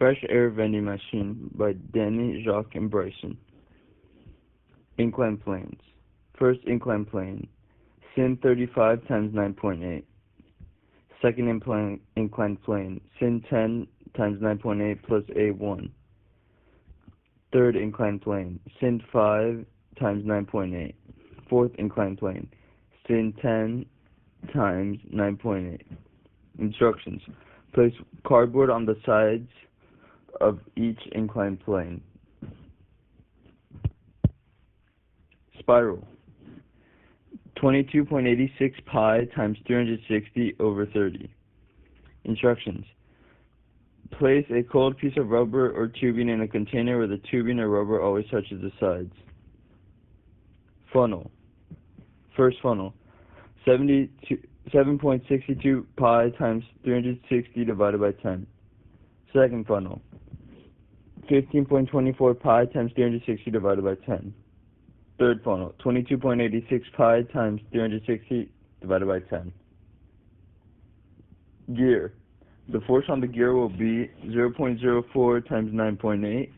Fresh Air Vending Machine by Danny, Jacques, and Bryson. Incline planes. First incline plane, sin 35 times 9.8. Second incline plane, sin 10 times 9.8 plus A1. Third incline plane, sin 5 times 9.8. Fourth incline plane, sin 10 times 9.8. Instructions. Place cardboard on the sides of each incline plane. Spiral. 22.86 pi times 360 over 30. Instructions. Place a cold piece of rubber or tubing in a container where the tubing or rubber always touches the sides. Funnel. First funnel. 7.62 pi times 360 divided by 10. Second funnel. 15.24 pi times 360 divided by 10. Third funnel, 22.86 pi times 360 divided by 10. Gear. The force on the gear will be 0.04 times 9.8,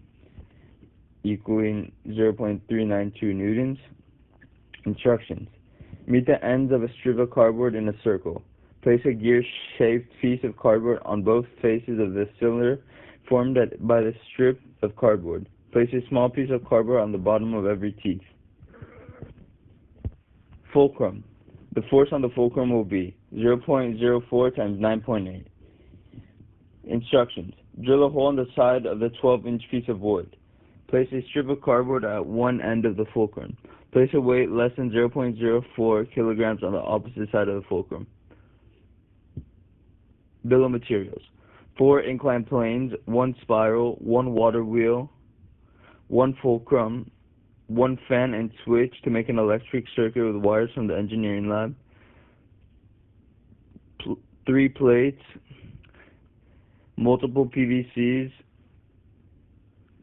equaling 0.392 newtons. Instructions. Meet the ends of a strip of cardboard in a circle. Place a gear-shaped piece of cardboard on both faces of the cylinder formed by the strip of cardboard. Place a small piece of cardboard on the bottom of every teeth. Fulcrum. The force on the fulcrum will be 0.04 times 9.8. Instructions. Drill a hole in the side of the 12-inch piece of wood. Place a strip of cardboard at one end of the fulcrum. Place a weight less than 0.04 kilograms on the opposite side of the fulcrum. Bill of materials. 4 inclined planes, 1 spiral, 1 water wheel, 1 fulcrum, 1 fan and switch to make an electric circuit with wires from the engineering lab, 3 plates, multiple PVCs,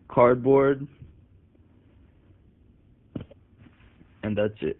cardboard, and that's it.